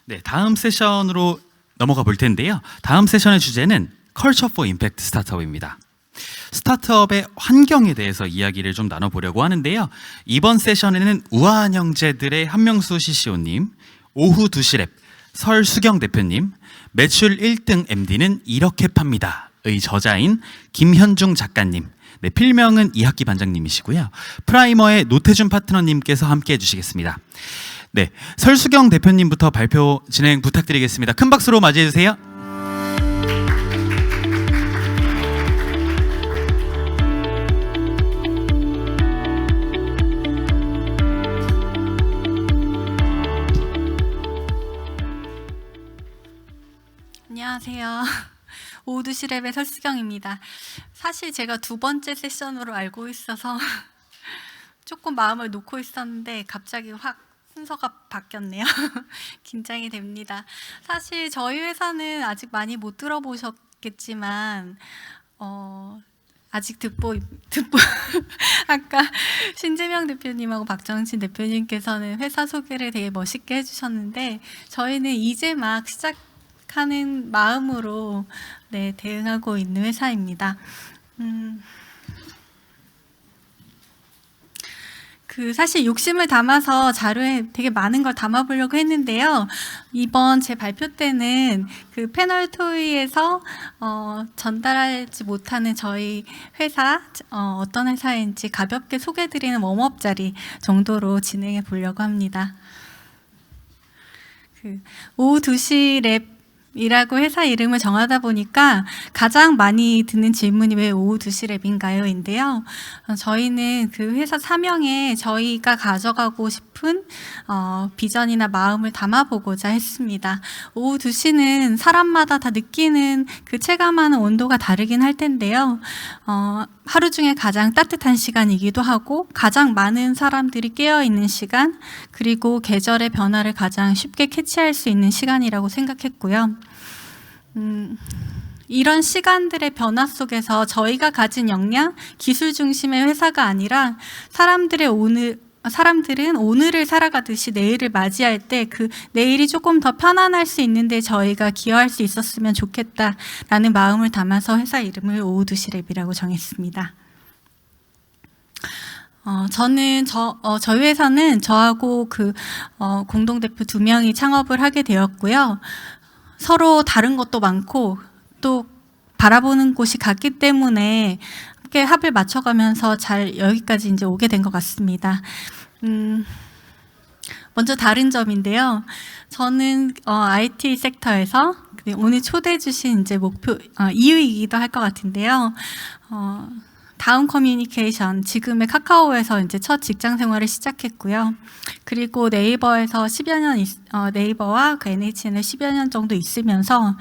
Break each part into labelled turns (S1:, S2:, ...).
S1: 네, 다음 세션으로 넘어가 볼 텐데요. 다음 세션의 주제는 Culture for Impact 스타트업입니다. 스타트업의 환경에 대해서 이야기를 좀 나눠보려고 하는데요. 이번 세션에는 우아한 형제들의 한명수 CCO님, 오후 2시 랩 설수경 대표님, 매출 1등 MD는 이렇게 팝니다의 저자인 김현중 작가님, 네, 필명은 2학기 반장님이시고요. 프라이머의 노태준 파트너님께서 함께 해주시겠습니다. 네, 설수경 대표님부터 발표 진행 부탁드리겠습니다. 큰 박수로 맞이해 주세요.
S2: 안녕하세요. 오두시랩의 설수경입니다. 사실 제가 두 번째 세션으로 알고 있어서 조금 마음을 놓고 있었는데 갑자기 확 순서가 바뀌었네요. 긴장이 됩니다. 사실 저희 회사는 아직 많이 못 들어보셨겠지만 아직 듣보 아까 신재명 대표님하고 박정진 대표님께서는 회사 소개를 되게 멋있게 해주셨는데 저희는 이제 막 시작하는 마음으로 네, 대응하고 있는 회사입니다. 사실 욕심을 담아서 자료에 되게 많은 걸 담아보려고 했는데요. 이번 제 발표 때는 그 패널 토의에서 전달하지 못하는 저희 회사, 어떤 회사인지 가볍게 소개해드리는 웜업 자리 정도로 진행해 보려고 합니다. 오후 2시 랩이라고 회사 이름을 정하다 보니까 가장 많이 듣는 질문이 왜 오후 2시 랩인가요? 인데요. 저희는 그 회사 사명에 저희가 가져가고 싶은 비전이나 마음을 담아보고자 했습니다. 오후 2시는 사람마다 다 느끼는 그 체감하는 온도가 다르긴 할 텐데요. 하루 중에 가장 따뜻한 시간이기도 하고 가장 많은 사람들이 깨어있는 시간, 그리고 계절의 변화를 가장 쉽게 캐치할 수 있는 시간이라고 생각했고요. 이런 시간들의 변화 속에서 저희가 가진 역량, 기술 중심의 회사가 아니라 사람들은 오늘을 살아가듯이 내일을 맞이할 때 그 내일이 조금 더 편안할 수 있는데 저희가 기여할 수 있었으면 좋겠다라는 마음을 담아서 회사 이름을 오후 2시 랩이라고 정했습니다. 저는 저희 회사는 저하고 공동대표 2명이 창업을 하게 되었고요. 서로 다른 것도 많고 또 바라보는 곳이 같기 때문에 함께 합을 맞춰가면서 잘 여기까지 이제 오게 된 것 같습니다. 먼저 다른 점인데요. 저는 IT 섹터에서 오늘 초대해 주신 이제 목표 이유이기도 할 것 같은데요. 다운 커뮤니케이션, 지금의 카카오에서 이제 첫 직장 생활을 시작했고요. 그리고 네이버에서 10여 년, 네이버와 그 NHN을 10여 년 정도 있으면서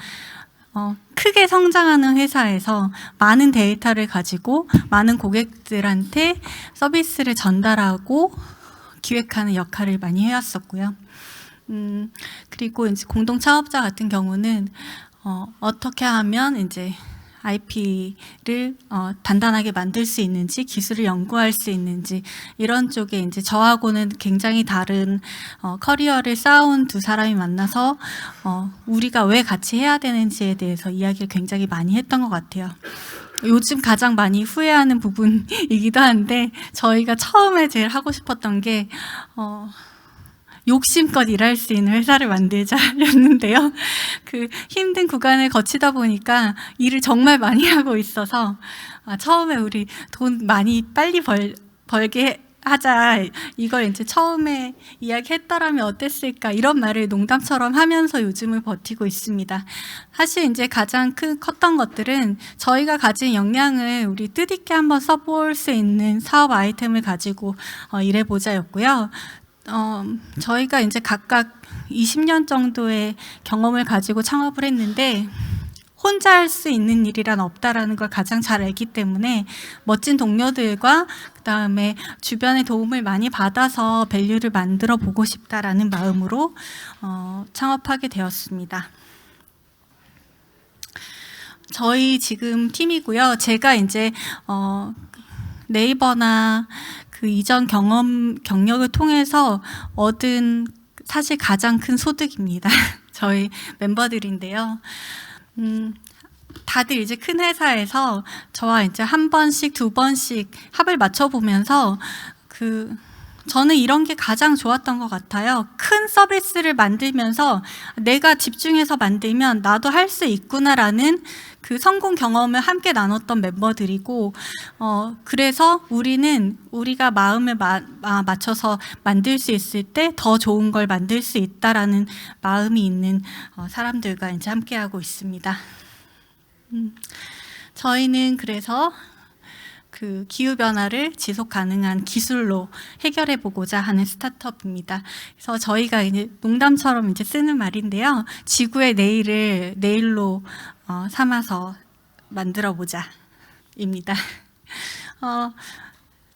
S2: 크게 성장하는 회사에서 많은 데이터를 가지고 많은 고객들한테 서비스를 전달하고 기획하는 역할을 많이 해왔었고요. 그리고 이제 공동 창업자 같은 경우는 어떻게 하면 이제 IP를 단단하게 만들 수 있는지, 기술을 연구할 수 있는지, 이런 쪽에 이제 저하고는 굉장히 다른 커리어를 쌓아온 두 사람이 만나서 우리가 왜 같이 해야 되는지에 대해서 이야기를 굉장히 많이 했던 것 같아요. 요즘 가장 많이 후회하는 부분이기도 한데 저희가 처음에 제일 하고 싶었던 게 욕심껏 일할 수 있는 회사를 만들자였는데요. 그 힘든 구간을 거치다 보니까 일을 정말 많이 하고 있어서 처음에 우리 돈 많이 빨리 벌게 하자, 이걸 이제 처음에 이야기했더라면 어땠을까, 이런 말을 농담처럼 하면서 요즘을 버티고 있습니다. 사실 이제 가장 컸던 것들은 저희가 가진 역량을 우리 뜻있게 한번 써볼 수 있는 사업 아이템을 가지고 일해보자였고요. 저희가 이제 각각 20년 정도의 경험을 가지고 창업을 했는데 혼자 할 수 있는 일이란 없다라는 걸 가장 잘 알기 때문에 멋진 동료들과 그다음에 주변의 도움을 많이 받아서 밸류를 만들어 보고 싶다라는 마음으로 창업하게 되었습니다. 저희 지금 팀이고요. 제가 이제 네이버나 그 이전 경력을 통해서 얻은 사실 가장 큰 소득입니다. 저희 멤버들인데요. 다들 이제 큰 회사에서 저와 이제 한 번씩, 두 번씩 합을 맞춰보면서 저는 이런 게 가장 좋았던 것 같아요. 큰 서비스를 만들면서 내가 집중해서 만들면 나도 할 수 있구나라는 그 성공 경험을 함께 나눴던 멤버들이고, 그래서 우리가 마음을 맞춰서 만들 수 있을 때 더 좋은 걸 만들 수 있다라는 마음이 있는 사람들과 이제 함께하고 있습니다. 저희는 그래서 그 기후변화를 지속 가능한 기술로 해결해 보고자 하는 스타트업입니다. 그래서 저희가 이제 농담처럼 이제 쓰는 말인데요. 지구의 내일을 내일로 삼아서 만들어 보자입니다.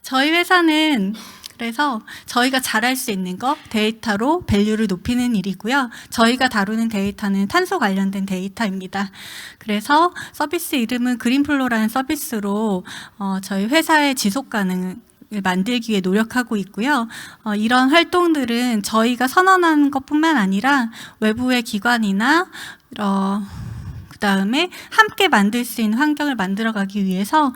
S2: 저희 회사는 그래서 저희가 잘할 수 있는 거 데이터로 밸류를 높이는 일이고요. 저희가 다루는 데이터는 탄소 관련된 데이터입니다. 그래서 서비스 이름은 그린플로라는 서비스로 저희 회사의 지속 가능을 만들기 위해 노력하고 있고요. 이런 활동들은 저희가 선언하는 것뿐만 아니라 외부의 기관이나 그다음에 함께 만들 수 있는 환경을 만들어가기 위해서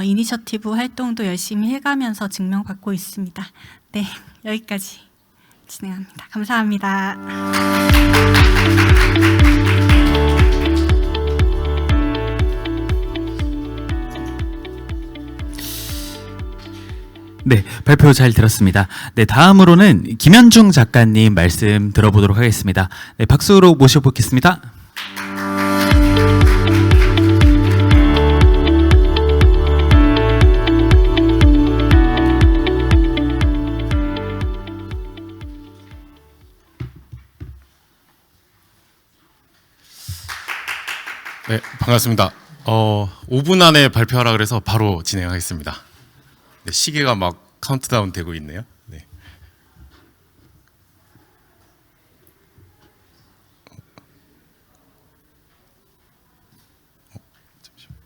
S2: 이니셔티브 활동도 열심히 해가면서 증명받고 있습니다. 네, 여기까지 진행합니다. 감사합니다.
S1: 네, 발표 잘 들었습니다. 네, 다음으로는 김현중 작가님 말씀 들어보도록 하겠습니다. 네, 박수로 모셔보겠습니다.
S3: 네, 반갑습니다. 5분 안에 발표하라 그래서 바로 진행하겠습니다. 네, 시계가 막 카운트다운 되고 있네요. 네. 잠시만요.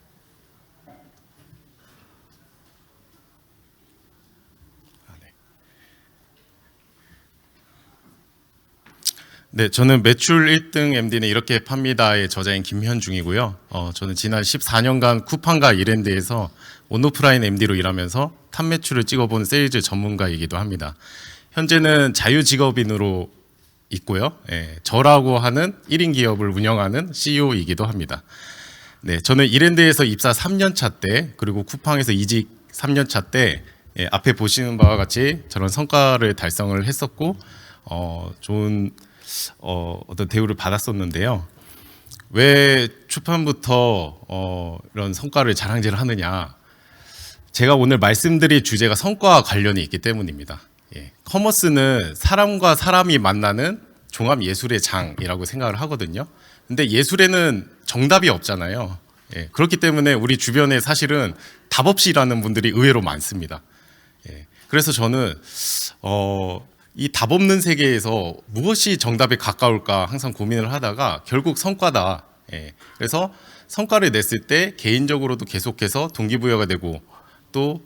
S3: 네, 저는 매출 1등 MD는 이렇게 팝니다의 저자인 김현중이고요. 저는 지난 14년간 쿠팡과 이랜드에서 온오프라인 MD로 일하면서 탑 매출을 찍어본 세일즈 전문가이기도 합니다. 현재는 자유직업인으로 있고요. 저라고 하는 1인 기업을 운영하는 CEO이기도 합니다. 네, 저는 이랜드에서 입사 3년 차 때, 그리고 쿠팡에서 이직 3년 차 때, 앞에 보시는 바와 같이 저런 성과를 달성을 했었고, 좋은 어떤 대우를 받았었는데요. 왜 초반부터 이런 성과를 자랑질을 하느냐? 제가 오늘 말씀드릴 주제가 성과와 관련이 있기 때문입니다. 커머스는 사람과 사람이 만나는 종합 예술의 장이라고 생각을 하거든요. 근데 예술에는 정답이 없잖아요. 그렇기 때문에 우리 주변에 사실은 답 없이 일하는 분들이 의외로 많습니다. 그래서 저는 이 답 없는 세계에서 무엇이 정답에 가까울까 항상 고민을 하다가 결국 성과다. 그래서 성과를 냈을 때 개인적으로도 계속해서 동기부여가 되고 또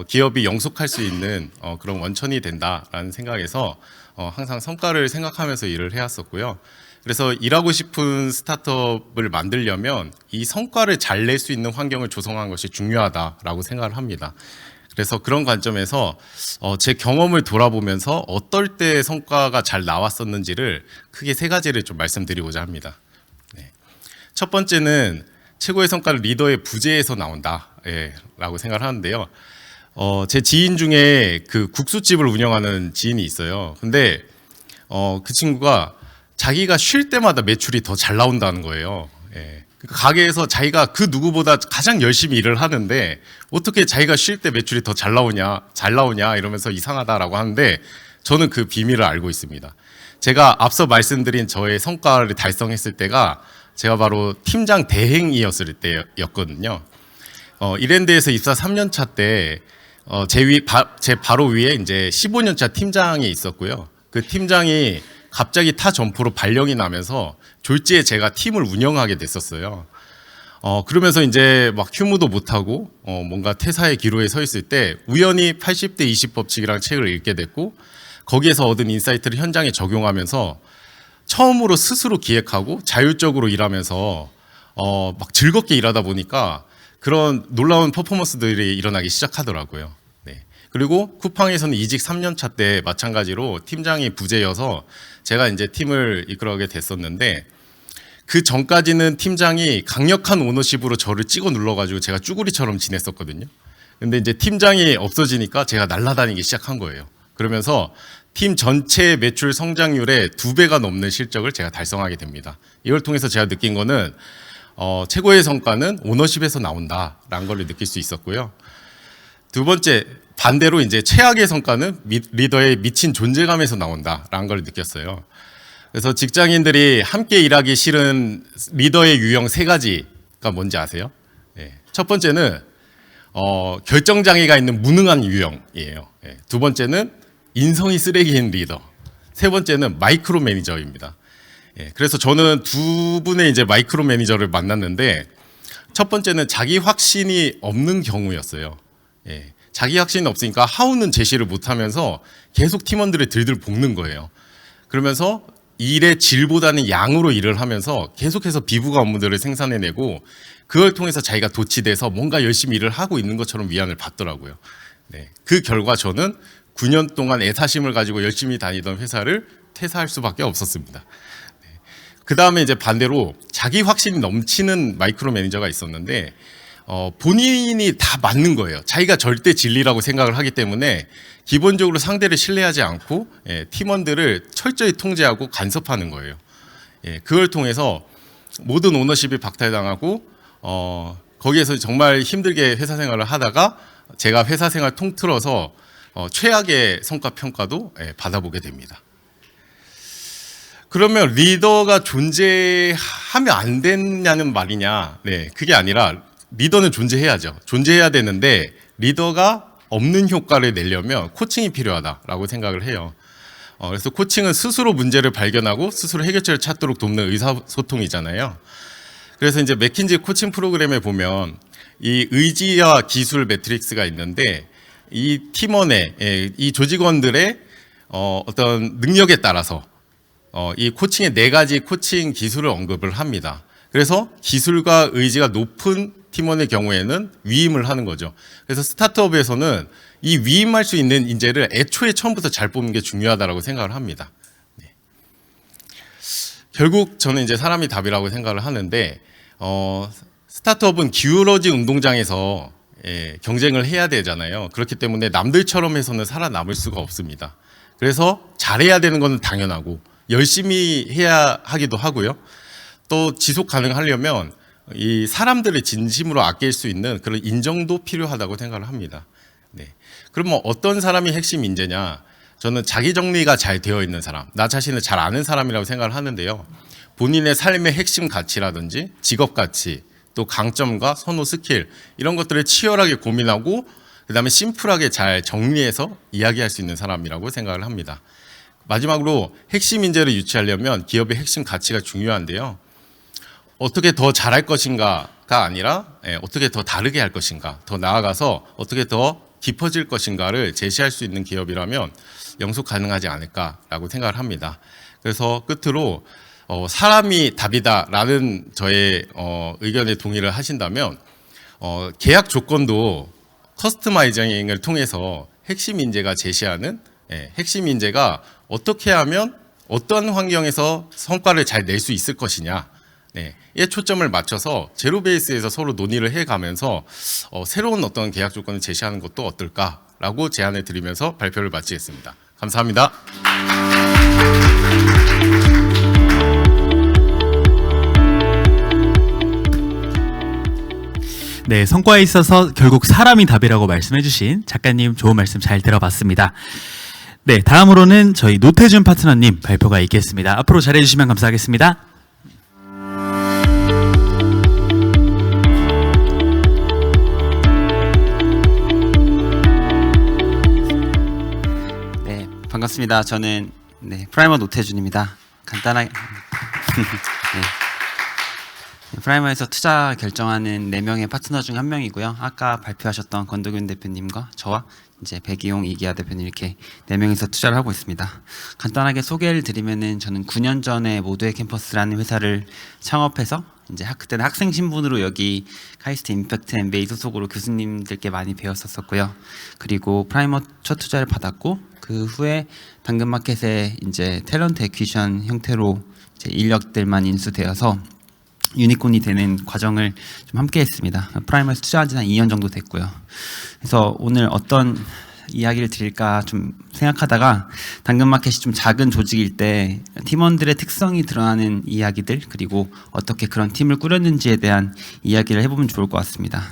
S3: 기업이 영속할 수 있는 그런 원천이 된다라는 생각에서 항상 성과를 생각하면서 일을 해왔었고요. 그래서 일하고 싶은 스타트업을 만들려면 이 성과를 잘 낼 수 있는 환경을 조성하는 것이 중요하다라고 생각을 합니다. 그래서 그런 관점에서 제 경험을 돌아보면서 어떨 때 성과가 잘 나왔었는지를 크게 세 가지를 좀 말씀드리고자 합니다. 첫 번째는 최고의 성과는 리더의 부재에서 나온다 라고 생각을 하는데요. 제 지인 중에 그 국수집을 운영하는 지인이 있어요. 근데 그 친구가 자기가 쉴 때마다 매출이 더 잘 나온다는 거예요. 그러니까 가게에서 자기가 그 누구보다 가장 열심히 일을 하는데 어떻게 자기가 쉴 때 매출이 더 잘 나오냐 이러면서 이상하다라고 하는데 저는 그 비밀을 알고 있습니다. 제가 앞서 말씀드린 저의 성과를 달성했을 때가 제가 바로 팀장 대행이었을 때였거든요. 이랜드에서 입사 3년 차 때 제 바로 위에 이제 15년 차 팀장이 있었고요. 그 팀장이 갑자기 타 점포로 발령이 나면서 졸지에 제가 팀을 운영하게 됐었어요. 그러면서 이제 막 휴무도 못하고 뭔가 퇴사의 기로에 서 있을 때 우연히 80대 20 법칙이라는 책을 읽게 됐고 거기에서 얻은 인사이트를 현장에 적용하면서 처음으로 스스로 기획하고 자율적으로 일하면서 막 즐겁게 일하다 보니까 그런 놀라운 퍼포먼스들이 일어나기 시작하더라고요. 네. 그리고 쿠팡에서는 이직 3년 차 때 마찬가지로 팀장이 부재여서 제가 이제 팀을 이끌어가게 됐었는데 그 전까지는 팀장이 강력한 오너십으로 저를 찍어 눌러가지고 제가 쭈구리처럼 지냈었거든요. 근데 이제 팀장이 없어지니까 제가 날아다니기 시작한 거예요. 그러면서 팀 전체 매출 성장률의 2배가 넘는 실적을 제가 달성하게 됩니다. 이걸 통해서 제가 느낀 거는 최고의 성과는 오너십에서 나온다라는 걸 느낄 수 있었고요. 두 번째, 반대로 이제 최악의 성과는 리더의 미친 존재감에서 나온다라는 걸 느꼈어요. 그래서 직장인들이 함께 일하기 싫은 리더의 유형 3가지가 뭔지 아세요? 네. 첫 번째는 결정장애가 있는 무능한 유형이에요. 네. 두 번째는 인성이 쓰레기인 리더. 세 번째는 마이크로 매니저입니다. 예, 그래서 저는 두 분의 이제 마이크로 매니저를 만났는데 첫 번째는 자기 확신이 없는 경우였어요. 예, 자기 확신이 없으니까 하우는 제시를 못하면서 계속 팀원들을 들들 볶는 거예요. 그러면서 일의 질보다는 양으로 일을 하면서 계속해서 비부가 업무들을 생산해내고 그걸 통해서 자기가 도취돼서 뭔가 열심히 일을 하고 있는 것처럼 위안을 받더라고요. 네, 그 결과 저는 9년 동안 애사심을 가지고 열심히 다니던 회사를 퇴사할 수밖에 없었습니다. 그 다음에 이제 반대로 자기 확신이 넘치는 마이크로 매니저가 있었는데 본인이 다 맞는 거예요. 자기가 절대 진리라고 생각을 하기 때문에 기본적으로 상대를 신뢰하지 않고 팀원들을 철저히 통제하고 간섭하는 거예요. 그걸 통해서 모든 오너십이 박탈당하고 거기에서 정말 힘들게 회사 생활을 하다가 제가 회사 생활 통틀어서 최악의 성과 평가도 받아보게 됩니다. 그러면 리더가 존재하면 안 되냐는 말이냐? 네, 그게 아니라 리더는 존재해야죠. 존재해야 되는데 리더가 없는 효과를 내려면 코칭이 필요하다라고 생각을 해요. 그래서 코칭은 스스로 문제를 발견하고 스스로 해결책을 찾도록 돕는 의사소통이잖아요. 그래서 이제 맥킨지 코칭 프로그램에 보면 이 의지와 기술 매트릭스가 있는데 이 팀원의 이 조직원들의 어떤 능력에 따라서 이 코칭의 4가지 코칭 기술을 언급을 합니다. 그래서 기술과 의지가 높은 팀원의 경우에는 위임을 하는 거죠. 그래서 스타트업에서는 이 위임할 수 있는 인재를 애초에 처음부터 잘 뽑는 게 중요하다고 생각을 합니다. 네. 결국 저는 이제 사람이 답이라고 생각을 하는데 스타트업은 기울어진 운동장에서 경쟁을 해야 되잖아요. 그렇기 때문에 남들처럼 해서는 살아남을 수가 없습니다. 그래서 잘해야 되는 건 당연하고 열심히 해야 하기도 하고요. 또 지속 가능하려면 이 사람들을 진심으로 아낄 수 있는 그런 인정도 필요하다고 생각을 합니다. 네. 그럼 어떤 사람이 핵심 인재냐? 저는 자기 정리가 잘 되어 있는 사람, 나 자신을 잘 아는 사람이라고 생각을 하는데요. 본인의 삶의 핵심 가치라든지 직업 가치, 또 강점과 선호 스킬 이런 것들을 치열하게 고민하고 그다음에 심플하게 잘 정리해서 이야기할 수 있는 사람이라고 생각을 합니다. 마지막으로 핵심 인재를 유치하려면 기업의 핵심 가치가 중요한데요. 어떻게 더 잘할 것인가가 아니라 어떻게 더 다르게 할 것인가, 더 나아가서 어떻게 더 깊어질 것인가를 제시할 수 있는 기업이라면 영속 가능하지 않을까라고 생각을 합니다. 그래서 끝으로 사람이 답이다라는 저의 의견에 동의를 하신다면 계약 조건도 커스터마이징을 통해서 핵심 인재가 제시하는 핵심 인재가 어떻게 하면 어떤 환경에서 성과를 잘 낼 수 있을 것이냐 에 초점을 맞춰서 제로 베이스에서 서로 논의를 해가면서 새로운 어떤 계약 조건을 제시하는 것도 어떨까라고 제안을 드리면서 발표를 마치겠습니다. 감사합니다.
S1: 네, 성과에 있어서 결국 사람이 답이라고 말씀해주신 작가님 좋은 말씀 잘 들어봤습니다. 네, 다음으로는 저희 노태준 파트너님 발표가 있겠습니다. 앞으로 잘해주시면 감사하겠습니다.
S4: 네, 반갑습니다. 저는 프라이머 노태준입니다. 간단하게 프라이머에서 투자 결정하는 4명의 파트너 중 한 명이고요. 아까 발표하셨던 권도균 대표님과 저와 이제 백이용 이기아 대표님 이렇게 4명이서 투자를 하고 있습니다. 간단하게 소개를 드리면은 저는 9년 전에 모두의 캠퍼스라는 회사를 창업해서 이제 그때는 학생 신분으로 여기 카이스트 임팩트 MBA 소속으로 교수님들께 많이 배웠었고요. 그리고 프라이머 첫 투자를 받았고 그 후에 당근마켓에 이제 탤런트 액퀴션 형태로 이제 인력들만 인수되어서 유니콘이 되는 과정을 좀 함께 했습니다. 프라이머에서 투자한 지는 한 2년 정도 됐고요. 그래서 오늘 어떤 이야기를 드릴까 좀 생각하다가 당근마켓이 좀 작은 조직일 때 팀원들의 특성이 드러나는 이야기들 그리고 어떻게 그런 팀을 꾸렸는지에 대한 이야기를 해보면 좋을 것 같습니다.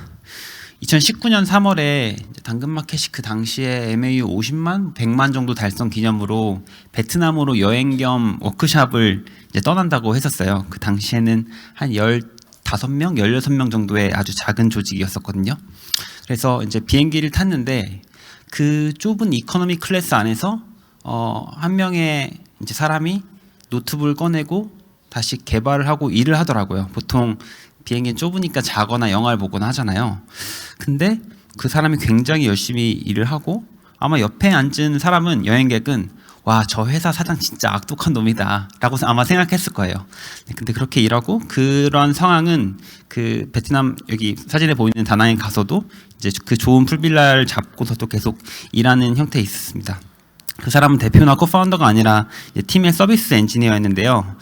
S4: 2019년 3월에 당근마켓이 그 당시에 MAU 50만, 100만 정도 달성 기념으로 베트남으로 여행 겸 워크숍을 이제 떠난다고 했었어요. 그 당시에는 한 15명, 16명 정도의 아주 작은 조직이었었거든요. 그래서 이제 비행기를 탔는데 그 좁은 이코노미 클래스 안에서 한 명의 이제 사람이 노트북을 꺼내고 다시 개발을 하고 일을 하더라고요. 보통 비행기 좁으니까 자거나 영화를 보거나 하잖아요. 근데 그 사람이 굉장히 열심히 일을 하고 아마 옆에 앉은 사람은 여행객은 와, 저 회사 사장 진짜 악독한 놈이다 라고 아마 생각했을 거예요. 근데 그렇게 일하고 그런 상황은 그 베트남 여기 사진에 보이는 다낭에 가서도 이제 그 좋은 풀빌라를 잡고서도 계속 일하는 형태에 있었습니다. 그 사람은 대표나 코파운더가 아니라 이제 팀의 서비스 엔지니어였는데요.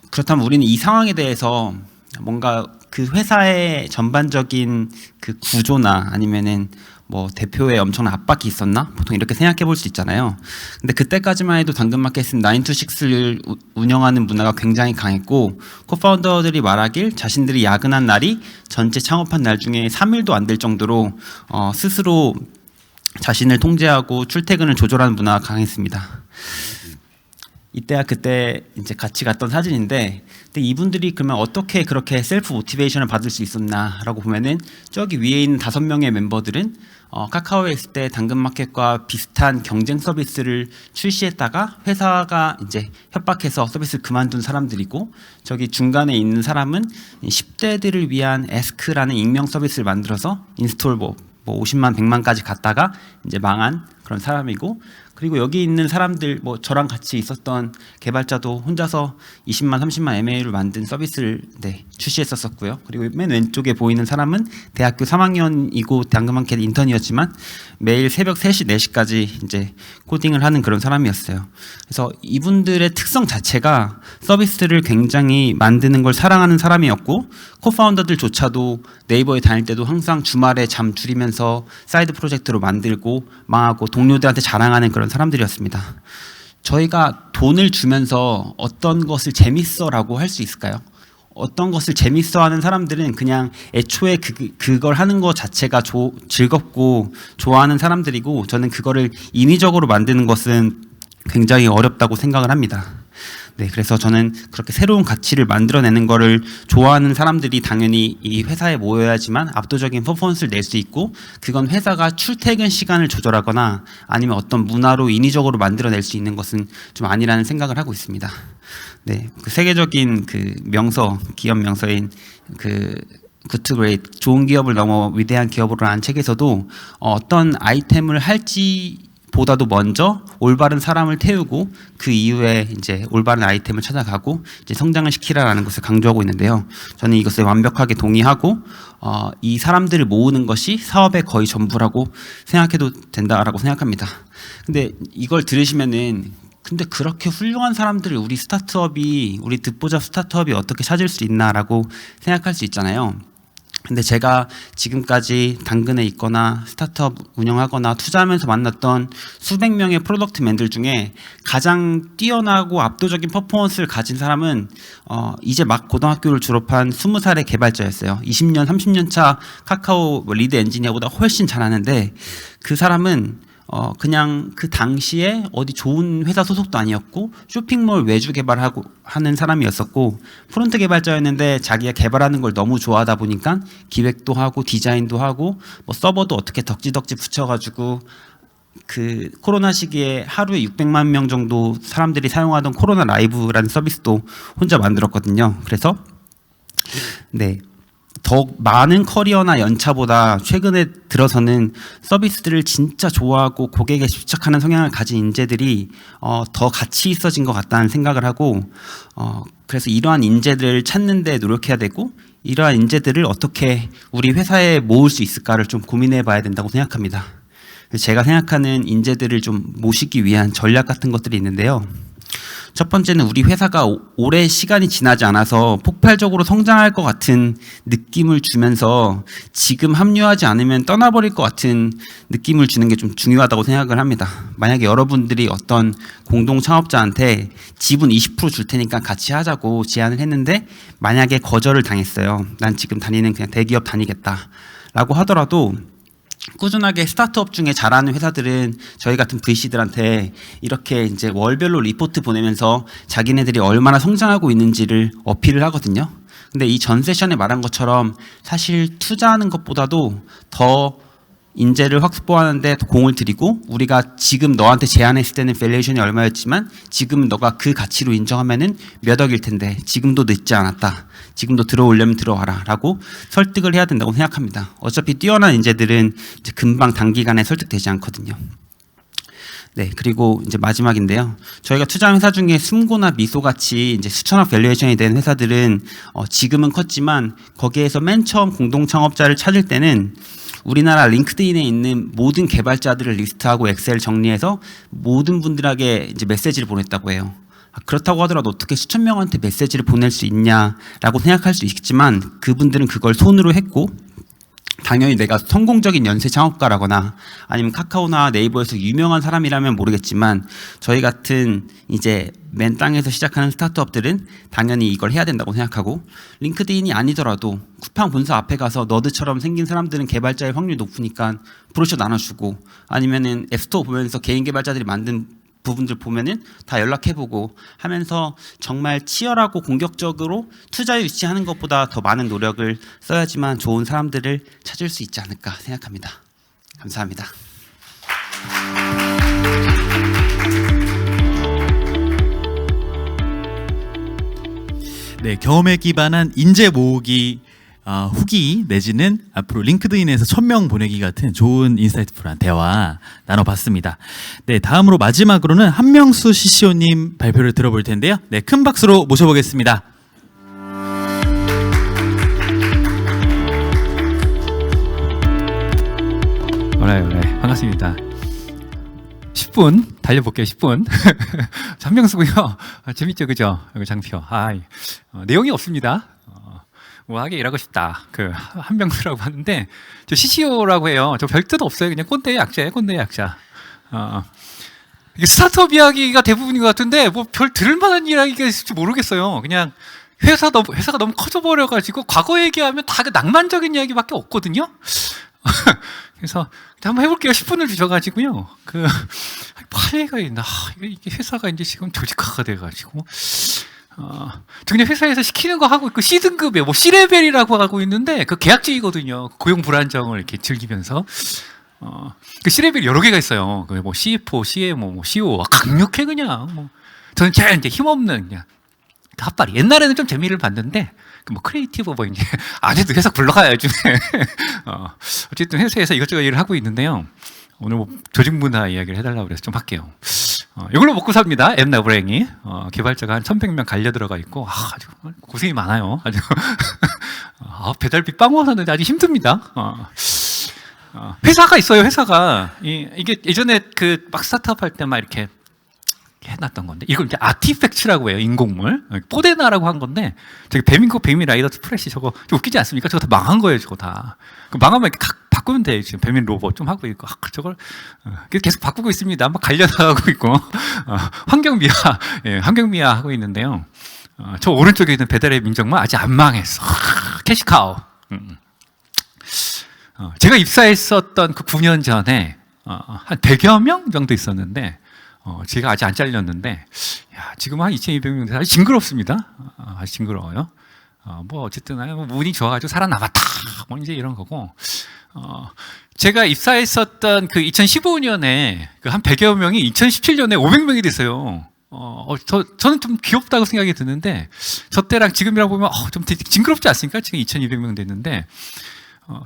S4: 그렇다면 우리는 이 상황에 대해서 뭔가 그 회사의 전반적인 그 구조나 아니면은 뭐 대표의 엄청난 압박이 있었나? 보통 이렇게 생각해 볼 수 있잖아요. 근데 그때까지만 해도 당근마켓은 9to6를 운영하는 문화가 굉장히 강했고 코파운더들이 말하길 자신들이 야근한 날이 전체 창업한 날 중에 3일도 안 될 정도로 스스로 자신을 통제하고 출퇴근을 조절하는 문화가 강했습니다. 이때가 그때 이제 같이 갔던 사진인데, 근데 이분들이 그러면 어떻게 그렇게 셀프 모티베이션을 받을 수 있었나라고 보면은 저기 위에 있는 5명의 멤버들은 카카오에 있을 때 당근마켓과 비슷한 경쟁 서비스를 출시했다가 회사가 이제 협박해서 서비스를 그만둔 사람들이고, 저기 중간에 있는 사람은 10대들을 위한 에스크라는 익명 서비스를 만들어서 인스톨 뭐 50만, 100만까지 갔다가 이제 망한 그런 사람이고, 그리고 여기 있는 사람들 뭐 저랑 같이 있었던 개발자도 혼자서 20만, 30만 MAU를 만든 서비스를 출시했었고요. 그리고 맨 왼쪽에 보이는 사람은 대학교 3학년이고 당근마켓 인턴이었지만 매일 새벽 3시, 4시까지 이제 코딩을 하는 그런 사람이었어요. 그래서 이분들의 특성 자체가 서비스를 굉장히 만드는 걸 사랑하는 사람이었고, 코파운더들조차도 네이버에 다닐 때도 항상 주말에 잠 줄이면서 사이드 프로젝트로 만들고 망하고 동료들한테 자랑하는 그런 사람들이었습니다. 저희가 돈을 주면서 어떤 것을 재밌어라고 할 수 있을까요? 어떤 것을 재밌어하는 사람들은 그냥 애초에 그걸 하는 것 자체가 즐겁고 좋아하는 사람들이고, 저는 그거를 인위적으로 만드는 것은 굉장히 어렵다고 생각을 합니다. 네, 그래서 저는 그렇게 새로운 가치를 만들어내는 거를 좋아하는 사람들이 당연히 이 회사에 모여야지만 압도적인 퍼포먼스를 낼 수 있고, 그건 회사가 출퇴근 시간을 조절하거나 아니면 어떤 문화로 인위적으로 만들어낼 수 있는 것은 좀 아니라는 생각을 하고 있습니다. 네, 그 세계적인 그 명서, 기업 명서인 그 굿투 그레이트, 좋은 기업을 넘어 위대한 기업으로라는 책에서도 어떤 아이템을 할지 보다도 먼저 올바른 사람을 태우고 그 이후에 이제 올바른 아이템을 찾아가고 이제 성장을 시키라라는 것을 강조하고 있는데요. 저는 이것에 완벽하게 동의하고 이 사람들을 모으는 것이 사업의 거의 전부라고 생각해도 된다라고 생각합니다. 근데 이걸 들으시면은 근데 그렇게 훌륭한 사람들을 우리 듣보잡 스타트업이 어떻게 찾을 수 있나라고 생각할 수 있잖아요. 근데 제가 지금까지 당근에 있거나 스타트업 운영하거나 투자하면서 만났던 수백 명의 프로덕트 맨들 중에 가장 뛰어나고 압도적인 퍼포먼스를 가진 사람은 이제 막 고등학교를 졸업한 20살의 개발자였어요. 20년, 30년 차 카카오 리드 엔지니어보다 훨씬 잘하는데, 그 사람은 그냥 그 당시에 어디 좋은 회사 소속도 아니었고 쇼핑몰 외주 개발하고 하는 사람이었었고, 프론트 개발자였는데 자기가 개발하는 걸 너무 좋아하다 보니까 기획도 하고 디자인도 하고 뭐 서버도 어떻게 덕지덕지 붙여가지고 그 코로나 시기에 하루에 600만 명 정도 사람들이 사용하던 코로나 라이브라는 서비스도 혼자 만들었거든요. 그래서 네. 더 많은 커리어나 연차보다 최근에 들어서는 서비스들을 진짜 좋아하고 고객에 집착하는 성향을 가진 인재들이 더 가치 있어진 것 같다는 생각을 하고 그래서 이러한 인재들을 찾는 데 노력해야 되고 이러한 인재들을 어떻게 우리 회사에 모을 수 있을까를 좀 고민해 봐야 된다고 생각합니다. 제가 생각하는 인재들을 좀 모시기 위한 전략 같은 것들이 있는데요. 첫 번째는 우리 회사가 오래 시간이 지나지 않아서 폭발적으로 성장할 것 같은 느낌을 주면서 지금 합류하지 않으면 떠나버릴 것 같은 느낌을 주는 게 좀 중요하다고 생각을 합니다. 만약에 여러분들이 어떤 공동 창업자한테 지분 20% 줄 테니까 같이 하자고 제안을 했는데 만약에 거절을 당했어요. 난 지금 다니는 그냥 대기업 다니겠다라고 하더라도 꾸준하게 스타트업 중에 잘하는 회사들은 저희 같은 VC들한테 이렇게 이제 월별로 리포트 보내면서 자기네들이 얼마나 성장하고 있는지를 어필을 하거든요. 근데 이 전 세션에 말한 것처럼 사실 투자하는 것보다도 더 인재를 확보하는데 공을 들이고 우리가 지금 너한테 제안했을 때는 밸류에이션이 얼마였지만 지금 너가 그 가치로 인정하면은 몇 억일 텐데 지금도 늦지 않았다. 지금도 들어오려면 들어와라 라고 설득을 해야 된다고 생각합니다. 어차피 뛰어난 인재들은 이제 금방 단기간에 설득되지 않거든요. 네, 그리고 이제 마지막인데요. 저희가 투자한 회사 중에 숨고나 미소같이 이제 수천억 밸류에이션이 된 회사들은 지금은 컸지만 거기에서 맨 처음 공동 창업자를 찾을 때는 우리나라 링크드인에 있는 모든 개발자들을 리스트하고 엑셀 정리해서 모든 분들에게 이제 메시지를 보냈다고 해요. 그렇다고 하더라도 어떻게 수천 명한테 메시지를 보낼 수 있냐라고 생각할 수 있겠지만 그분들은 그걸 손으로 했고 당연히 내가 성공적인 연쇄 창업가라거나 아니면 카카오나 네이버에서 유명한 사람이라면 모르겠지만 저희 같은 이제 맨 땅에서 시작하는 스타트업들은 당연히 이걸 해야 된다고 생각하고 링크드인이 아니더라도 쿠팡 본사 앞에 가서 너드처럼 생긴 사람들은 개발자의 확률이 높으니까 브로셔 나눠주고 아니면은 앱스토어 보면서 개인 개발자들이 만든 부분들 보면은 다 연락해보고 하면서 정말 치열하고 공격적으로 투자 유치하는 것보다 더 많은 노력을 써야지만 좋은 사람들을 찾을 수 있지 않을까 생각합니다. 감사합니다.
S1: 네, 경험에 기반한 인재 모으기 후기 내지는 앞으로 링크드인에서 1000명 보내기 같은 좋은 인사이트풀한 대화 나눠봤습니다. 네, 다음으로 마지막으로는 한명수 CCO님 발표를 들어볼 텐데요. 네, 큰 박수로 모셔보겠습니다.
S5: 네, 반갑습니다. 10분 달려볼게요. 10분. 한명수고요. 재밌죠, 그죠? 여기 장표. 내용이 없습니다. 우아하게 일하고 싶다. 한명수라고 하는데 저 CCO라고 해요. 저 별 뜻 없어요. 그냥 꼰대의 약자예요. 꼰대의 약자. 이게 스타트업 이야기가 대부분인 것 같은데 뭐 별 들을만한 이야기가 있을지 모르겠어요. 그냥 회사가 너무 커져버려가지고 과거 얘기하면 다 그 낭만적인 이야기밖에 없거든요. 그래서 한번 해볼게요. 10분을 주셔가지고요. 파리가 있나? 이게 회사가 이제 지금 조직화가 돼가지고. 그냥 회사에서 시키는 거 하고 있고 C등급에 뭐 C레벨이라고 하고 있는데 그 계약직이거든요. 고용 불안정을 이렇게 즐기면서 그 C레벨이 여러 개가 있어요. 뭐 CFO, CMO, 뭐 CO 강력해 그냥. 저는 제일 이제 힘없는 그냥 핫바리. 옛날에는 좀 재미를 봤는데 뭐 크리에이티브 뭐 이제 아직도 회사 굴러가요 요즘에. 어쨌든 회사에서 이것저것 일을 하고 있는데요. 오늘 뭐 조직 문화 이야기를 해달라고 그래서 좀 할게요. 이걸로 먹고 삽니다. 앱나브랭이. 개발자가 한 1100명 갈려 들어가 있고, 아주 고생이 많아요. 아주. 배달비 빵 와서는 아주 힘듭니다. 회사가 있어요, 회사가. 이게 예전에 막 스타트업 할 때 막 이렇게 해놨던 건데, 이걸 이제 아티팩츠라고 해요, 인공물. 뽀데나라고 한 건데, 저기 배민 라이더 스프레시 저거 좀 웃기지 않습니까? 저거 다 망한 거예요, 저거 다. 망하면 이렇게 바꾸면 돼요. 지금 배민 로봇 좀 하고 있고, 저걸 계속 바꾸고 있습니다. 막 갈려나가고 있고, 환경미화 하고 있는데요. 저 오른쪽에 있는 배달의 민족만 아직 안 망했어. 캐시카우. 제가 입사했었던 그 9년 전에 한 100여 명 정도 있었는데, 제가 아직 안 잘렸는데, 지금 한 2,200명 돼서 아주 징그럽습니다. 아주 징그러워요. 뭐 어쨌든 뭐 운이 좋아가지고 살아남았다. 뭐 이제 이런 거고. 제가 입사했었던 그 2015년에 그 한 100여 명이 2017년에 500명이 됐어요. 저는 좀 귀엽다고 생각이 드는데, 저 때랑 지금이랑 보면, 좀 되게 징그럽지 않습니까? 지금 2200명 됐는데,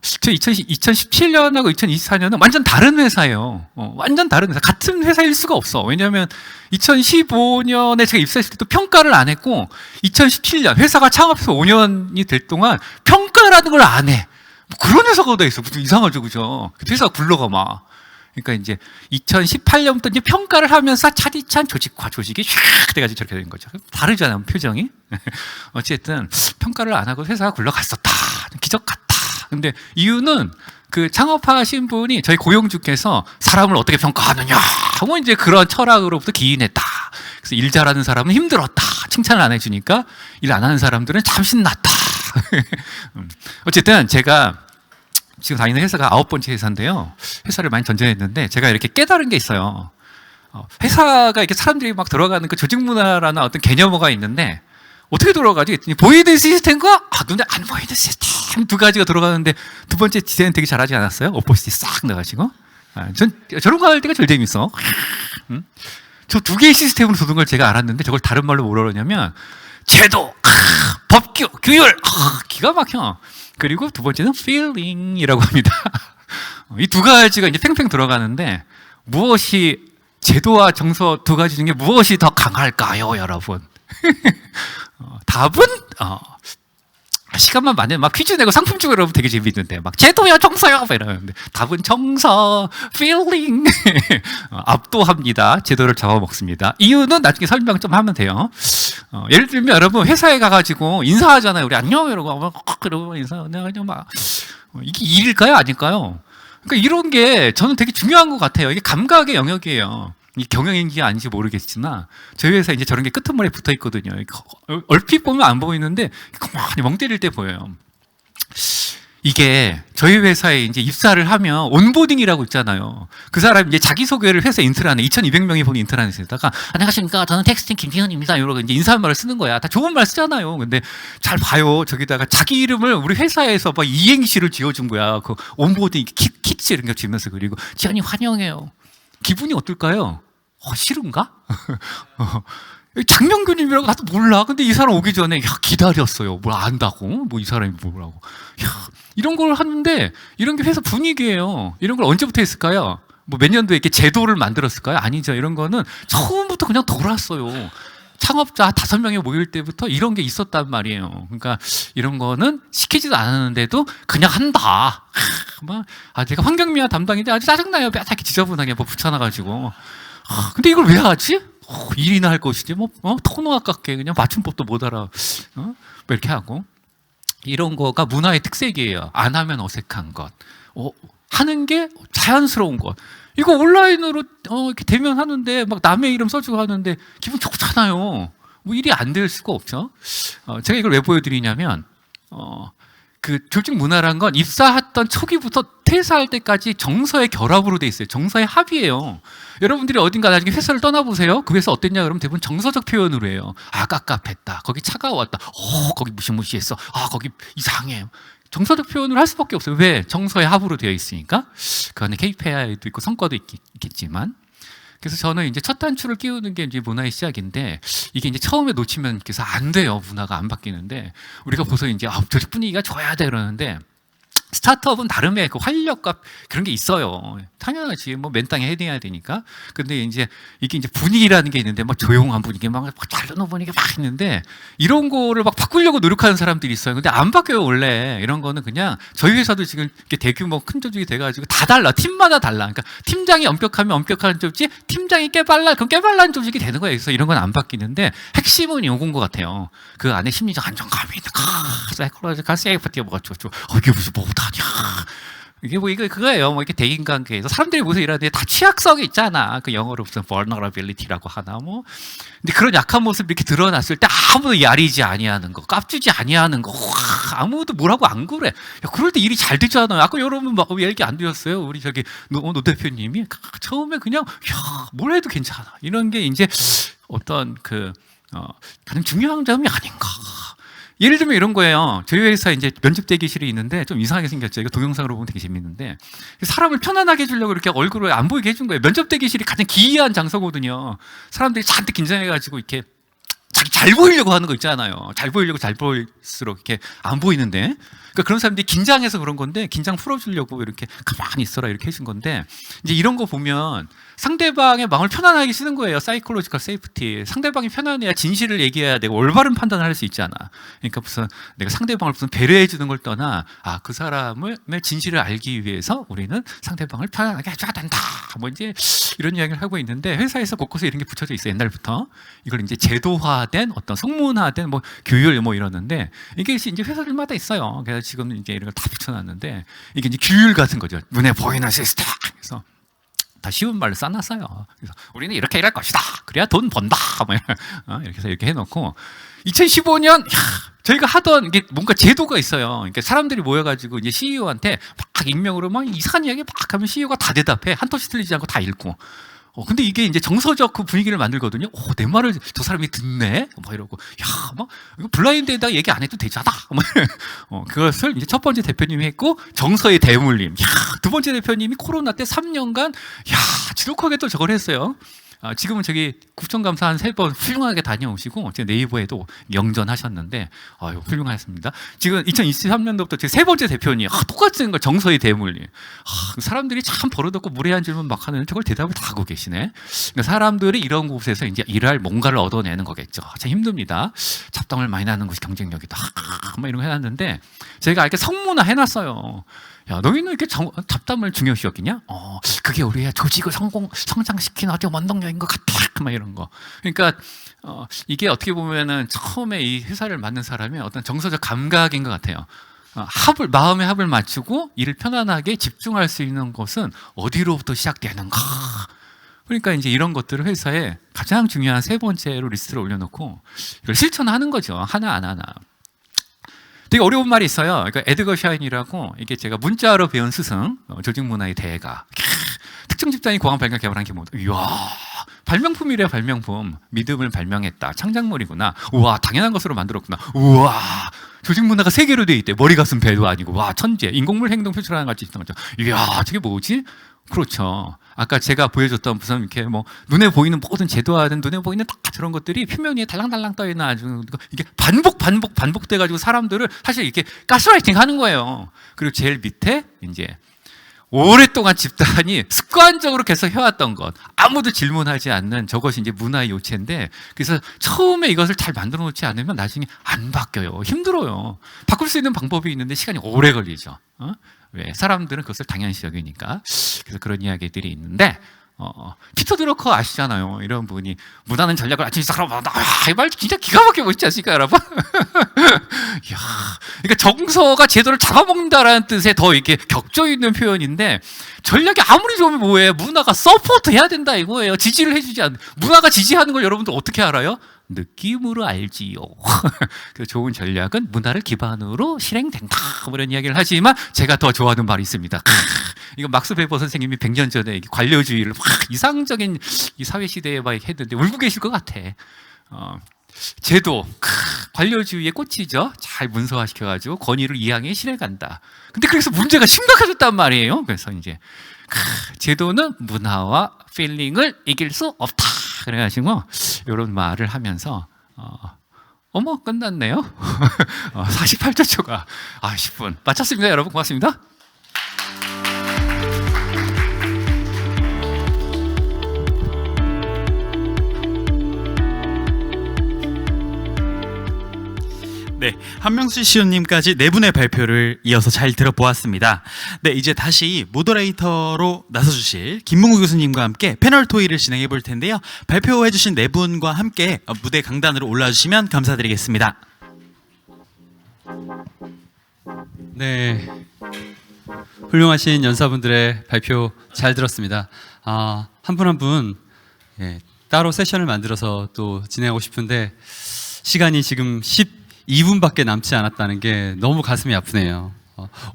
S5: 저 2017년하고 2024년은 완전 다른 회사예요. 완전 다른 회사. 같은 회사일 수가 없어. 왜냐하면 2015년에 제가 입사했을 때도 평가를 안 했고, 2017년, 회사가 창업해서 5년이 될 동안 평가라는 걸 안 해. 뭐 그런 회사가 다 있어. 무슨 이상하죠, 그죠? 회사가 굴러가 막. 그러니까 이제 2018년부터 이제 평가를 하면서 차디찬 조직화, 조직이 샥 돼가지고 저렇게 된 거죠. 다르잖아요, 표정이. 어쨌든 평가를 안 하고 회사가 굴러갔었다. 기적 같다. 근데 이유는 그 창업하신 분이 저희 고용주께서 사람을 어떻게 평가하느냐 하고 이제 그런 철학으로부터 기인했다. 그래서 일 잘하는 사람은 힘들었다. 칭찬을 안 해주니까 일 안 하는 사람들은 참 신났다. 어쨌든 제가 지금 다니는 회사가 9번째 회사인데요. 회사를 많이 전전했는데 제가 이렇게 깨달은 게 있어요. 회사가 이렇게 사람들이 막 들어가는 그 조직 문화라는 어떤 개념어가 있는데 어떻게 돌아가지? 보이는 시스템과 눈에 안 보이는 시스템 두 가지가 들어가는데 두 번째 디자인 되게 잘하지 않았어요? 오퍼시티 싹 넣어가지고. 전 저런 거 할 때가 제일 재밌어. 저 두 개의 시스템으로 도는 걸 제가 알았는데 저걸 다른 말로 뭐라 그러냐면 제도, 법규, 규율, 기가 막혀. 그리고 두 번째는 feeling이라고 합니다. 이 두 가지가 이제 팽팽 들어가는데 무엇이 제도와 정서 두 가지 중에 무엇이 더 강할까요, 여러분? 답은 시간만 많으면 막 퀴즈 내고 상품 주고 이러면 되게 재밌는데 막 제도야 정서야 막 이러는데 답은 정서, feeling. 압도합니다. 제도를 잡아먹습니다. 이유는 나중에 설명 좀 하면 돼요. 예를 들면 여러분 회사에 가가지고 인사하잖아요. 우리 안녕 이러고 그러고 인사 그냥 막 이게 일일까요, 아닐까요? 그러니까 이런 게 저는 되게 중요한 것 같아요. 이게 감각의 영역이에요. 이 경영인지 아닌지 모르겠지만 저희 회사 이제 저런 게 끄트머리에 붙어 있거든요. 얼핏 보면 안 보이는데 가만히 멍 때릴 때 보여요. 이게 저희 회사에 이제 입사를 하면 온보딩이라고 있잖아요. 그 사람이 이제 자기소개를 회사 인트라넷 2,200명이 본 인트라넷에다가 안녕하십니까 저는 텍스팅 김기현입니다 이러고 이제 인사말을 쓰는 거야. 다 좋은 말 쓰잖아요. 근데 잘 봐요. 저기다가 자기 이름을 우리 회사에서 막 이행시를 지어준 거야. 그 온보딩 키츠 이런 거 지면서 그리고 지현이 환영해요. 기분이 어떨까요? 싫은가? 장명규님이라고 나도 몰라. 근데 이 사람 오기 전에 기다렸어요. 뭘 안다고? 뭐 이 사람이 뭐라고? 이런 걸 하는데 이런 게 회사 분위기예요. 이런 걸 언제부터 했을까요? 뭐 몇 년도에 이렇게 제도를 만들었을까요? 아니죠. 이런 거는 처음부터 그냥 돌았어요. 창업자 5명이 모일 때부터 이런 게 있었단 말이에요. 그러니까 이런 거는 시키지도 않았는데도 그냥 한다. 제가 환경미화 담당인데 아주 짜증나요. 뼈다귀 지저분하게 뭐 붙여놔가지고. 근데 이걸 왜 하지? 일이나 할 것이지. 토너 아깝게 그냥 맞춤법도 못 알아. 뭐 이렇게 하고. 이런 거가 문화의 특색이에요. 안 하면 어색한 것. 하는 게 자연스러운 것. 이거 온라인으로 이렇게 대면하는데 막 남의 이름 써주고 하는데 기분 좋잖아요. 뭐 일이 안 될 수가 없죠. 제가 이걸 왜 보여드리냐면 그 조직 문화란 건 입사했던 초기부터 퇴사할 때까지 정서의 결합으로 돼 있어요. 정서의 합이에요. 여러분들이 어딘가 나중에 회사를 떠나보세요. 그 회사 어땠냐 그러면 대부분 정서적 표현으로 해요. 깝깝했다. 거기 차가웠다. 거기 무시무시했어. 거기 이상해. 정서적 표현을 할 수밖에 없어요. 왜? 정서의 합으로 되어 있으니까. 그 안에 KPI도 있고 성과도 있겠지만. 그래서 저는 이제 첫 단추를 끼우는 게 이제 문화의 시작인데 이게 이제 처음에 놓치면 그래서 안 돼요. 문화가 안 바뀌는데 우리가 보서 이제 조직 분위기가 좋아야 돼 그러는데 스타트업은 나름의 그 활력과 그런 게 있어요. 당연하지. 뭐 맨 땅에 헤딩해야 되니까. 근데 이제 이게 이제 분위기라는 게 있는데 막 조용한 분위기 막 잘 넣는 분위기 막 있는데 이런 거를 막 바꾸려고 노력하는 사람들이 있어요. 근데 안 바뀌어요, 원래. 이런 거는 그냥 저희 회사도 지금 이렇게 대규모 큰 조직이 돼가지고 다 달라. 팀마다 달라. 그러니까 팀장이 엄격하면 엄격한 조직, 팀장이 깨발랄, 그럼 깨발랄한 조직이 되는 거예요. 그래서 이런 건 안 바뀌는데 핵심은 요건 것 같아요. 그 안에 심리적 안정감이 있는 사이콜로지컬 세이프티가 뭐가 좋죠. 이게 무슨 뭐다냐. 이게 뭐 이거 그거예요. 뭐 이렇게 대인관계에서 사람들이 무슨 일하는데 다 취약성이 있잖아. 그 영어로 무슨 vulnerability라고 하나 뭐. 근데 그런 약한 모습이 이렇게 드러났을 때 아무도 야리지 아니하는 거, 깝주지 아니하는 거, 아무도 뭐라고 안 그래. 야, 그럴 때 일이 잘 되잖아요. 아까 여러분 막 얘기 안 드렸어요. 우리 저기 노 대표님이 처음에 그냥 뭘 해도 괜찮아. 이런 게 이제 어떤 가장 중요한 점이 아닌가. 예를 들면 이런 거예요. 저희 회사에 이제 면접 대기실이 있는데 좀 이상하게 생겼죠. 이거 동영상으로 보면 되게 재밌는데 사람을 편안하게 해주려고 이렇게 얼굴을 안 보이게 해준 거예요. 면접 대기실이 가장 기이한 장소거든요. 사람들이 잔뜩 긴장해가지고 이렇게 자기 잘 보이려고 하는 거 있잖아요. 잘 보이려고 잘 보일수록 이렇게 안 보이는데, 그러니까 그런 사람들이 긴장해서 그런 건데 긴장 풀어주려고 이렇게 가만히 있어라 이렇게 해준 건데, 이제 이런 거 보면 상대방의 마음을 편안하게 쓰는 거예요. 사이콜로지컬 세이프티. 상대방이 편안해야 진실을 얘기해야 되고 올바른 판단을 할 수 있잖아. 그러니까 무슨 내가 상대방을 무슨 배려해 주는 걸 떠나 그 사람의 진실을 알기 위해서 우리는 상대방을 편안하게 해줘야 된다. 뭐 이제 이런 이야기를 하고 있는데 회사에서 곳곳에 이런 게 붙여져 있어요. 옛날부터. 이걸 이제 제도화된 어떤 성문화된 뭐 규율 뭐 이러는데 이게 이제 회사들마다 있어요. 그래서 지금 이제 이런 걸 다 붙여놨는데 이게 이제 규율 같은 거죠. 눈에 보이는 시스템. 그래서 다 쉬운 말로 써놨어요. 그래서 우리는 이렇게 일할 것이다. 그래야 돈 번다. 뭐 이렇게 해서 이렇게 해놓고 2015년 저희가 하던 이게 뭔가 제도가 있어요. 그러니까 사람들이 모여가지고 이제 CEO한테 막 익명으로 막 이상한 이야기 막 하면 CEO가 다 대답해. 한 터치 틀리지 않고 다 읽고. 근데 이게 이제 정서적 그 분위기를 만들거든요. 내 말을 저 사람이 듣네? 막 이러고, 이거 블라인드에다가 얘기 안 해도 되잖아. 그것을 이제 첫 번째 대표님이 했고, 정서의 대물림. 두 번째 대표님이 코로나 때 3년간, 지독하게 또 저걸 했어요. 지금은 저기 국정감사 한 3번 훌륭하게 다녀오시고 제 네이버에도 영전하셨는데 훌륭하셨습니다. 지금 2023년도부터 제 3번째 대표님 똑같은 거 정서의 대물림. 사람들이 참 버릇없고 무례한 질문 막 하는데 저걸 대답을 다 하고 계시네. 그러니까 사람들이 이런 곳에서 이제 일할 뭔가를 얻어내는 거겠죠. 참 힘듭니다. 잡담을 많이 나는 것이 경쟁력이다. 막 이런 거 해놨는데 제가 이렇게 성문화 해놨어요. 너희는 이렇게 잡담을 중요시 여기냐? 그게 우리의 조직을 성장시키는 아주 원동력인 것 같아. 막 이런 거. 그러니까, 이게 어떻게 보면은 처음에 이 회사를 맡는 사람의 어떤 정서적 감각인 것 같아요. 마음의 합을 맞추고 일을 편안하게 집중할 수 있는 것은 어디로부터 시작되는가? 그러니까 이제 이런 것들을 회사에 가장 중요한 3번째로 리스트를 올려놓고 이걸 실천하는 거죠. 하나. 되게 어려운 말이 있어요. 그러니까 에드거 샤인이라고 이게 제가 문자로 배운 스승, 조직 문화의 대가. 특정 집단이 공학 발견 개발한 게 뭐다. 이야, 발명품이래요, 발명품. 믿음을 발명했다. 창작물이구나. 우와, 당연한 것으로 만들었구나. 우와, 조직 문화가 3개로 돼 있대. 머리, 가슴, 배도 아니고. 와, 천재. 인공물 행동 표출하는 같이 있던 거죠. 이야, 저게 뭐지? 그렇죠. 아까 제가 보여줬던 무슨 이렇게 뭐 눈에 보이는 모든 제도화든 눈에 보이는 다 저런 것들이 표면 위에 달랑달랑 떠 있는 아주 이게 반복돼 가지고 사람들을 사실 이렇게 가스라이팅 하는 거예요. 그리고 제일 밑에 이제 오랫동안 집단이 습관적으로 계속 해왔던 것, 아무도 질문하지 않는 저것이 이제 문화의 요체인데, 그래서 처음에 이것을 잘 만들어 놓지 않으면 나중에 안 바뀌어요. 힘들어요. 바꿀 수 있는 방법이 있는데 시간이 오래 걸리죠. 왜? 사람들은 그것을 당연시 여기니까. 그래서 그런 이야기들이 있는데, 피터 드러커 아시잖아요. 이런 분이 문화는 전략을 아침 시작하라고 이 말 진짜 기가 막히게 멋있지 않습니까, 여러분? 이야, 그러니까 정서가 제도를 잡아먹는다라는 뜻에 더 이렇게 격조 있는 표현인데, 전략이 아무리 좋으면 뭐예요? 문화가 서포트 해야 된다 이거예요. 지지를 해주지 않는. 문화가 지지하는 걸 여러분들 어떻게 알아요? 느낌으로 알지요. 그래서 좋은 전략은 문화를 기반으로 실행된다. 뭐 이런 이야기를 하지만 제가 더 좋아하는 말이 있습니다. 이거 막스 베버 선생님이 100년 전에 관료주의를 막 이상적인 이 사회 시대에 막 했는데 울고 계실 것 같아. 제도, 관료주의의 꽃이죠. 잘 문서화시켜가지고 권위를 이항에 실행한다. 근데 그래서 문제가 심각해졌단 말이에요. 그래서 이제 제도는 문화와 필링을 이길 수 없다. 그래가지고 이런 말을 하면서 끝났네요. 48초 초가 10분 마쳤습니다. 여러분 고맙습니다.
S1: 네, 한명수 CEO님까지 4분의 발표를 이어서 잘 들어보았습니다. 네, 이제 다시 모더레이터로 나서주실 김문구 교수님과 함께 패널 토의를 진행해 볼 텐데요. 발표해주신 4분과 함께 무대 강단으로 올라주시면 감사드리겠습니다.
S6: 네, 훌륭하신 연사분들의 발표 잘 들었습니다. 한 분 한 분 따로 세션을 만들어서 또 진행하고 싶은데 시간이 지금 12분밖에 남지 않았다는 게 너무 가슴이 아프네요.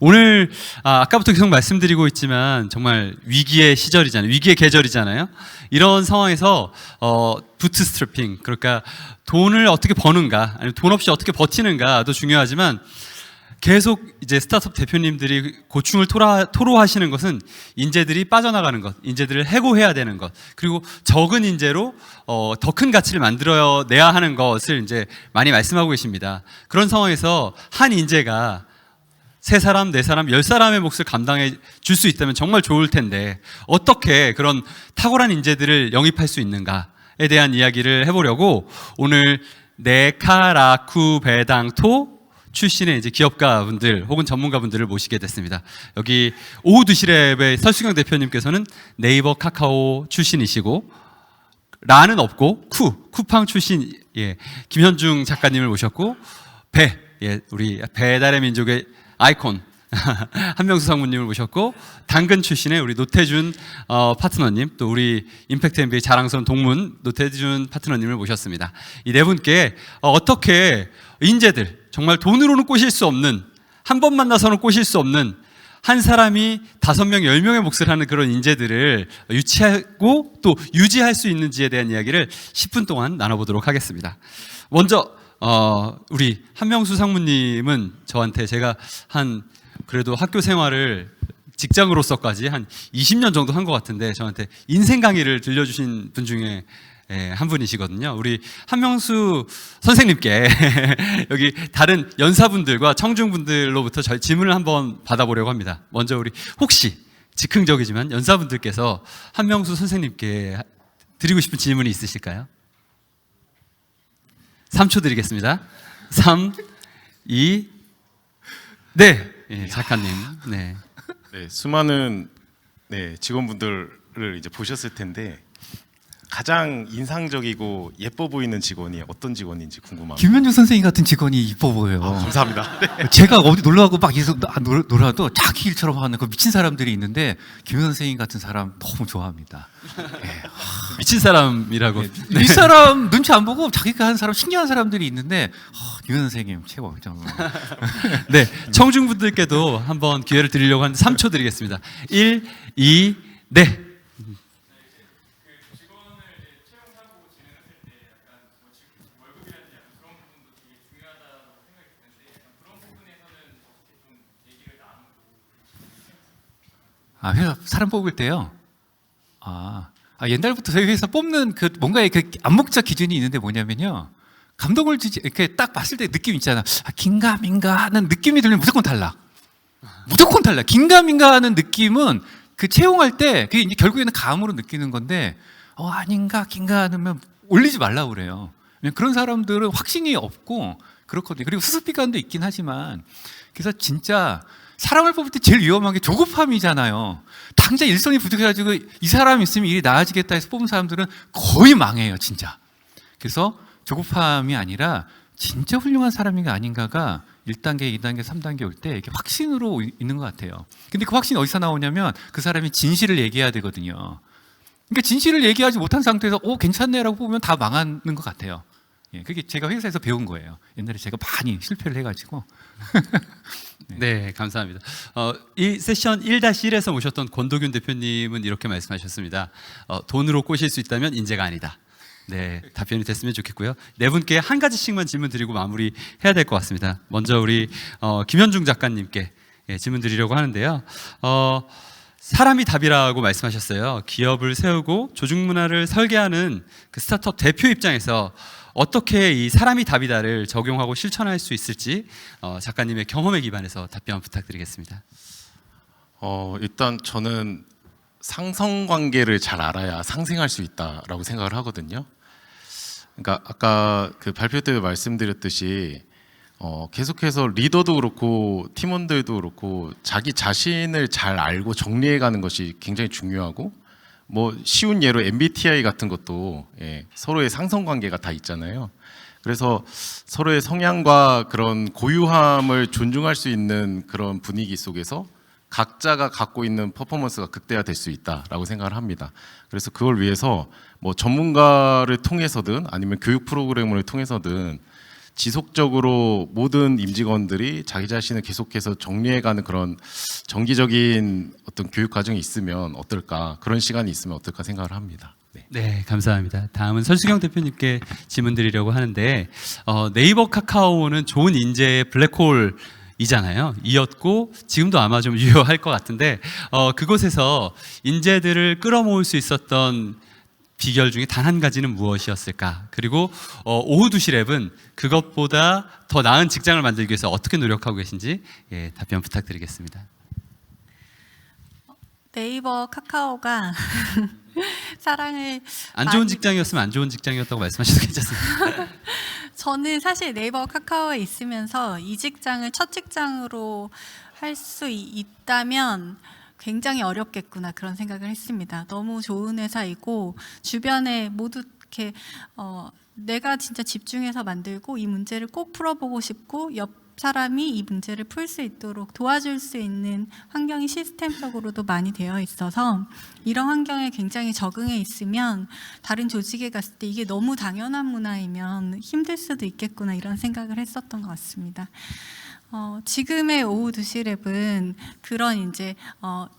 S6: 오늘 아까부터 계속 말씀드리고 있지만 정말 위기의 시절이잖아요. 위기의 계절이잖아요. 이런 상황에서 부트스트래핑, 그러니까 돈을 어떻게 버는가, 아니면 돈 없이 어떻게 버티는가도 중요하지만 계속 이제 스타트업 대표님들이 고충을 토로하시는 것은 인재들이 빠져나가는 것, 인재들을 해고해야 되는 것, 그리고 적은 인재로 더 큰 가치를 만들어내야 하는 것을 이제 많이 말씀하고 계십니다. 그런 상황에서 한 인재가 3사람, 4사람, 10사람의 몫을 감당해 줄 수 있다면 정말 좋을 텐데 어떻게 그런 탁월한 인재들을 영입할 수 있는가에 대한 이야기를 해보려고 오늘 네카라쿠 베당토 출신의 이제 기업가분들 혹은 전문가분들을 모시게 됐습니다. 여기 오후 2시랩의 설수경 대표님께서는 네이버 카카오 출신이시고 라는 없고 쿠팡 출신 김현중 작가님을 모셨고 우리 배달의 민족의 아이콘 한명수 상무님을 모셨고 당근 출신의 우리 노태준 파트너님, 또 우리 임팩트 MBA 자랑스러운 동문 노태준 파트너님을 모셨습니다. 이 네 분께 어떻게 인재들, 정말 돈으로는 꼬실 수 없는, 한 번 만나서는 꼬실 수 없는 한 사람이 5명, 10명의 몫을 하는 그런 인재들을 유치하고 또 유지할 수 있는지에 대한 이야기를 10분 동안 나눠보도록 하겠습니다. 먼저 우리 한명수 상무님은 저한테 제가 그래도 학교 생활을 직장으로서까지 한 20년 정도 한 것 같은데 저한테 인생 강의를 들려주신 분 중에 한 분이시거든요. 우리 한명수 선생님께 여기 다른 연사분들과 청중분들로부터 저희 질문을 한번 받아보려고 합니다. 먼저 우리 혹시 즉흥적이지만 연사분들께서 한명수 선생님께 드리고 싶은 질문이 있으실까요? 3초 드리겠습니다. 3, 2, 네, 작가님. 네,
S3: 수많은 직원분들을 이제 보셨을 텐데 가장 인상적이고 예뻐 보이는 직원이 어떤 직원인지 궁금합니다.
S5: 김현중 선생님 같은 직원이 이뻐 보여요.
S3: 감사합니다. 네.
S5: 제가 어디 놀러 가고 막 계속 놀아도 자기 일처럼 하는 그 미친 사람들이 있는데 김 선생님 같은 사람 너무 좋아합니다.
S6: 미친 사람이라고.
S5: 이 사람 눈치 안 보고 자기가 하는 사람 신기한 사람들이 있는데 김 선생님 최고.
S6: 네, 청중분들께도 한번 기회를 드리려고 하는데 3초 드리겠습니다. 1, 2, 네.
S5: 회사 사람 뽑을 때요. 옛날부터 저희 회사 뽑는 그 뭔가의 그 암묵적 기준이 있는데 뭐냐면요. 감동을 주지 이렇게 딱 봤을 때 느낌 있잖아. 긴가민가 하는 느낌이 들면 무조건 탈락. 무조건 탈락. 긴가민가 하는 느낌은 그 채용할 때 그게 이제 결국에는 감으로 느끼는 건데 아닌가 긴가 하면 올리지 말라고 그래요. 그런 사람들은 확신이 없고 그렇거든요. 그리고 수습기간도 있긴 하지만 그래서 진짜 사람을 뽑을 때 제일 위험한 게 조급함이잖아요. 당장 일손이 부족해가지고 이 사람 있으면 일이 나아지겠다 해서 뽑은 사람들은 거의 망해요, 진짜. 그래서 조급함이 아니라 진짜 훌륭한 사람인가 아닌가가 1단계, 2단계, 3단계 올 때 이게 확신으로 있는 것 같아요. 근데 그 확신이 어디서 나오냐면 그 사람이 진실을 얘기해야 되거든요. 그러니까 진실을 얘기하지 못한 상태에서 괜찮네라고 뽑으면 다 망하는 것 같아요. 그게 제가 회사에서 배운 거예요. 옛날에 제가 많이 실패를 해가지고.
S6: 네, 감사합니다. 이 세션 1-1에서 모셨던 권도균 대표님은 이렇게 말씀하셨습니다. 돈으로 꼬실 수 있다면 인재가 아니다. 네, 답변이 됐으면 좋겠고요. 네 분께 한 가지씩만 질문 드리고 마무리해야 될 것 같습니다. 먼저 우리 김현중 작가님께 질문 드리려고 하는데요. 사람이 답이라고 말씀하셨어요. 기업을 세우고 조직 문화를 설계하는 그 스타트업 대표 입장에서 어떻게 이 사람이 답이다를 적용하고 실천할 수 있을지 작가님의 경험에 기반해서 답변 부탁드리겠습니다.
S3: 일단 저는 상성관계를 잘 알아야 상생할 수 있다라고 생각을 하거든요. 그러니까 아까 그 발표 때 말씀드렸듯이 계속해서 리더도 그렇고 팀원들도 그렇고 자기 자신을 잘 알고 정리해가는 것이 굉장히 중요하고 뭐 쉬운 예로 MBTI 같은 것도 서로의 상성관계가 다 있잖아요. 그래서 서로의 성향과 그런 고유함을 존중할 수 있는 그런 분위기 속에서 각자가 갖고 있는 퍼포먼스가 극대화될 수 있다라고 생각을 합니다. 그래서 그걸 위해서 뭐 전문가를 통해서든 아니면 교육 프로그램을 통해서든 지속적으로 모든 임직원들이 자기 자신을 계속해서 정리해가는 그런 정기적인 어떤 교육 과정이 있으면 어떨까, 그런 시간이 있으면 어떨까 생각을 합니다. 네.
S6: 네, 감사합니다. 다음은 설수경 대표님께 질문 드리려고 하는데 네이버 카카오는 좋은 인재의 블랙홀이잖아요. 이었고 지금도 아마 좀 유효할 것 같은데 그곳에서 인재들을 끌어모을 수 있었던 비결 중에 단 한 가지는 무엇이었을까? 그리고 오후 2시 랩은 그것보다 더 나은 직장을 만들기 위해서 어떻게 노력하고 계신지 답변 부탁드리겠습니다.
S2: 네이버 카카오가 사랑을
S6: 안 좋은
S2: 많이-
S6: 직장이었으면 안 좋은 직장이었다고 말씀하셔도 괜찮습니다.
S2: 저는 사실 네이버 카카오에 있으면서 이 직장을 첫 직장으로 할 수 있다면 굉장히 어렵겠구나 그런 생각을 했습니다. 너무 좋은 회사이고 주변에 모두 이렇게 내가 진짜 집중해서 만들고 이 문제를 꼭 풀어보고 싶고 옆 사람이 이 문제를 풀 수 있도록 도와줄 수 있는 환경이 시스템적으로도 많이 되어 있어서 이런 환경에 굉장히 적응해 있으면 다른 조직에 갔을 때 이게 너무 당연한 문화이면 힘들 수도 있겠구나 이런 생각을 했었던 것 같습니다. 지금의 오후 2시 랩은 그런 이제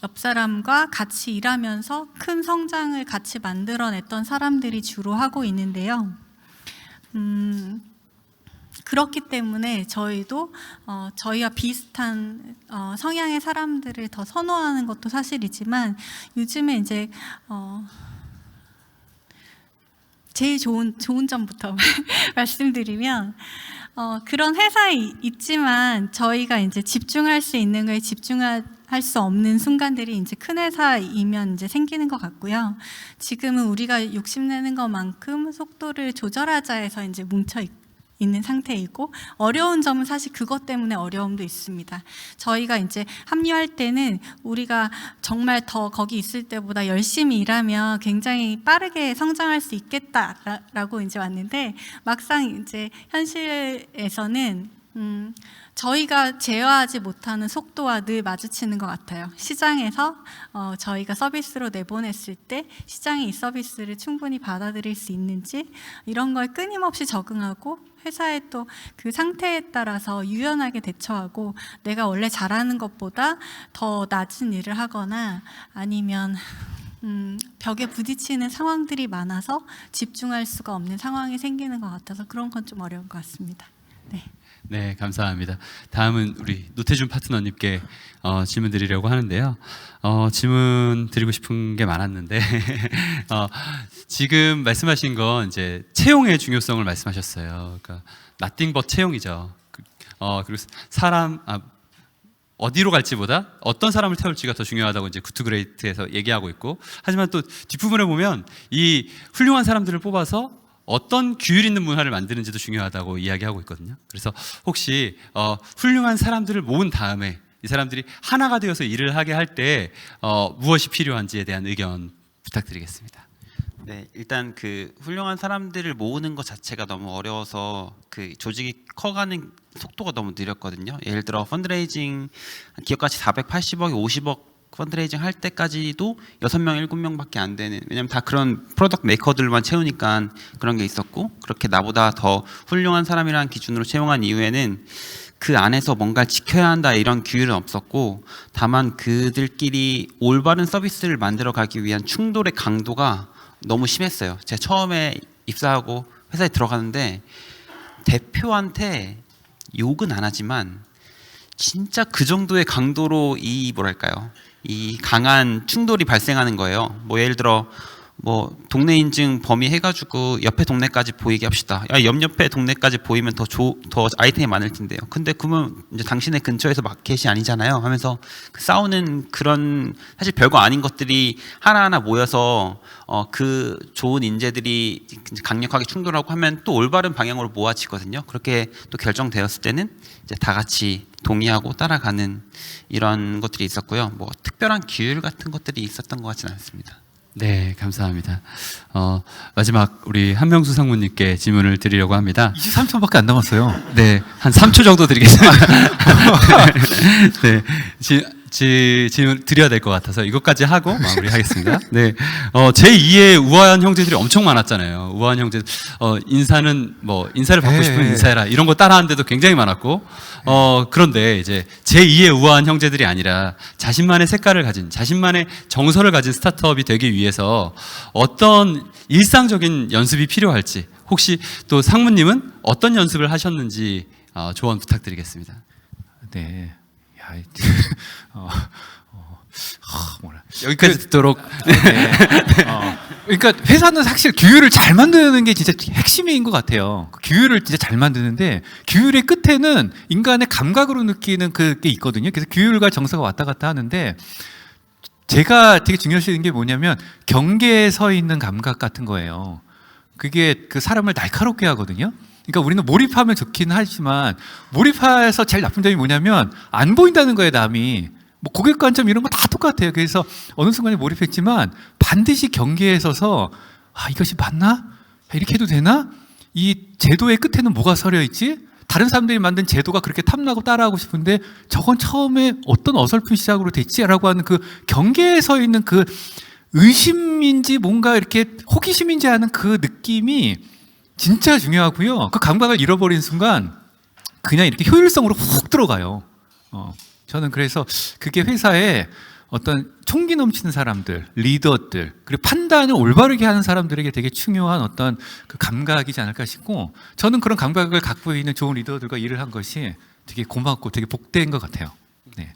S2: 옆 사람과 같이 일하면서 큰 성장을 같이 만들어냈던 사람들이 주로 하고 있는데요. 그렇기 때문에 저희도 저희와 비슷한 성향의 사람들을 더 선호하는 것도 사실이지만 요즘에 이제 제일 좋은 점부터 말씀드리면 그런 회사에 있지만 저희가 이제 집중할 수 있는 거에 집중할 수 없는 순간들이 이제 큰 회사이면 이제 생기는 것 같고요. 지금은 우리가 욕심내는 것만큼 속도를 조절하자 해서 이제 뭉쳐 있는 상태이고 어려운 점은 사실 그것 때문에 어려움도 있습니다. 저희가 이제 합류할 때는 우리가 정말 더 거기 있을 때보다 열심히 일하면 굉장히 빠르게 성장할 수 있겠다라고 이제 왔는데 막상 이제 현실에서는 저희가 제어하지 못하는 속도와 늘 마주치는 것 같아요. 시장에서 저희가 서비스로 내보냈을 때 시장이 이 서비스를 충분히 받아들일 수 있는지 이런 걸 끊임없이 적응하고 회사의 또 그 상태에 따라서 유연하게 대처하고 내가 원래 잘하는 것보다 더 낮은 일을 하거나 아니면 벽에 부딪히는 상황들이 많아서 집중할 수가 없는 상황이 생기는 것 같아서 그런 건 좀 어려운 것 같습니다. 네.
S6: 네, 감사합니다. 다음은 우리 노태준 파트너님께 질문 드리려고 하는데요. 질문 드리고 싶은 게 많았는데 지금 말씀하신 건 이제 채용의 중요성을 말씀하셨어요. 그러니까 nothing but 채용이죠. 그리고 사람 어디로 갈지보다 어떤 사람을 태울지가 더 중요하다고 이제 굿투그레이트에서 얘기하고 있고, 하지만 또 뒷부분에 보면 이 훌륭한 사람들을 뽑아서 어떤 규율 있는 문화를 만드는지도 중요하다고 이야기하고 있거든요. 그래서 혹시 훌륭한 사람들을 모은 다음에 이 사람들이 하나가 되어서 일을 하게 할 때 무엇이 필요한지에 대한 의견 부탁드리겠습니다.
S4: 네, 일단 그 훌륭한 사람들을 모으는 것 자체가 너무 어려워서 그 조직이 커가는 속도가 너무 느렸거든요. 예를 들어 펀드레이징 기업가치 480억에 50억 펀드레이징 할 때까지도 6명, 7명밖에 안 되는, 왜냐면 다 그런 프로덕트 메이커들만 채우니까 그런 게 있었고, 그렇게 나보다 더 훌륭한 사람이라는 기준으로 채용한 이후에는 그 안에서 뭔가를 지켜야 한다 이런 규율은 없었고, 다만 그들끼리 올바른 서비스를 만들어 가기 위한 충돌의 강도가 너무 심했어요. 제가 처음에 입사하고 회사에 들어가는데 대표한테 욕은 안 하지만 진짜 그 정도의 강도로 이 뭐랄까요, 이 강한 충돌이 발생하는 거예요. 뭐 예를 들어 뭐 동네 인증 범위 해가지고 옆에 동네까지 보이게 합시다. 야, 옆 동네까지 보이면 더 아이템이 많을 텐데요. 근데 그러면 이제 당신의 근처에서 마켓이 아니잖아요. 하면서 싸우는 그런 사실 별거 아닌 것들이 하나하나 모여서 그 좋은 인재들이 강력하게 충돌하고 하면 또 올바른 방향으로 모아지거든요. 그렇게 또 결정되었을 때는 이제 다 같이 동의하고 따라가는 이런 것들이 있었고요. 뭐 특별한 규율 같은 것들이 있었던 것 같지는 않습니다.
S6: 네, 감사합니다. 마지막 우리 한명수 상무님께 질문을 드리려고 합니다.
S5: 23초밖에 안 남았어요.
S6: 네, 한 3초 정도 드리겠습니다. 네, 질문 드려야 될 것 같아서 이것까지 하고 마무리하겠습니다. 네, 제2의 우아한 형제들이 엄청 많았잖아요. 우아한 형제, 인사는 뭐 인사를 받고 싶으면 인사해라 이런 거 따라하는데도 굉장히 많았고, 그런데 이제 제2의 우아한 형제들이 아니라 자신만의 색깔을 가진, 자신만의 정서를 가진 스타트업이 되기 위해서 어떤 일상적인 연습이 필요할지, 혹시 또 상무님은 어떤 연습을 하셨는지 조언 부탁드리겠습니다.
S5: 네. 야, 뭐라.
S6: 여기까지 듣도록.
S5: 네. 그러니까 회사는 사실 규율을 잘 만드는 게 진짜 핵심인 것 같아요. 규율을 진짜 잘 만드는데 규율의 끝에는 인간의 감각으로 느끼는 그게 있거든요. 그래서 규율과 정서가 왔다 갔다 하는데 제가 되게 중요시 여기는 게 뭐냐면 경계에 서 있는 감각 같은 거예요. 그게 그 사람을 날카롭게 하거든요. 그러니까 우리는 몰입하면 좋긴 하지만 몰입해서 제일 나쁜 점이 뭐냐면 안 보인다는 거예요, 남이. 뭐 고객 관점 이런 거 다 똑같아요. 그래서 어느 순간에 몰입했지만 반드시 경계에 서서 이것이 맞나? 이렇게 해도 되나? 이 제도의 끝에는 뭐가 서려 있지? 다른 사람들이 만든 제도가 그렇게 탐나고 따라하고 싶은데 저건 처음에 어떤 어설픈 시작으로 됐지라고 하는 그 경계에 서 있는 그 의심인지 뭔가 이렇게 호기심인지 하는 그 느낌이 진짜 중요하고요. 그 감각을 잃어버린 순간 그냥 이렇게 효율성으로 훅 들어가요. 저는 그래서 그게 회사에 어떤 총기 넘치는 사람들, 리더들, 그리고 판단을 올바르게 하는 사람들에게 되게 중요한 어떤 그 감각이지 않을까 싶고, 저는 그런 감각을 갖고 있는 좋은 리더들과 일을 한 것이 되게 고맙고 되게 복된 것 같아요. 네.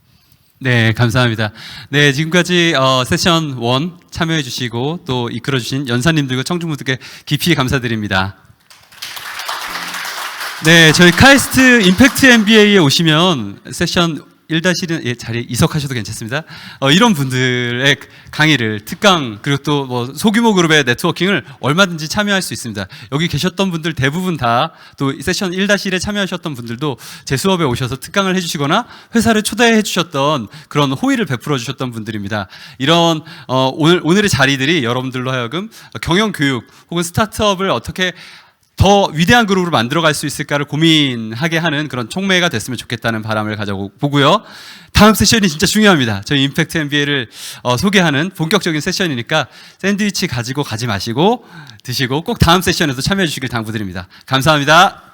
S6: 네, 감사합니다. 네, 지금까지 세션 1 참여해 주시고 또 이끌어 주신 연사님들과 청중분들께 깊이 감사드립니다. 네, 저희 카이스트 임팩트 MBA에 오시면 세션 1-1 자리에 이석하셔도 괜찮습니다. 이런 분들의 강의를, 특강, 그리고 또 뭐 소규모 그룹의 네트워킹을 얼마든지 참여할 수 있습니다. 여기 계셨던 분들 대부분 다 또 세션 1-1에 참여하셨던 분들도 제 수업에 오셔서 특강을 해주시거나 회사를 초대해 주셨던 그런 호의를 베풀어 주셨던 분들입니다. 이런 오늘의 자리들이 여러분들로 하여금 경영 교육 혹은 스타트업을 어떻게 더 위대한 그룹으로 만들어갈 수 있을까를 고민하게 하는 그런 촉매가 됐으면 좋겠다는 바람을 가져보고요. 다음 세션이 진짜 중요합니다. 저희 임팩트 MBA를 소개하는 본격적인 세션이니까 샌드위치 가지고 가지 마시고 드시고 꼭 다음 세션에도 참여해 주시길 당부드립니다. 감사합니다.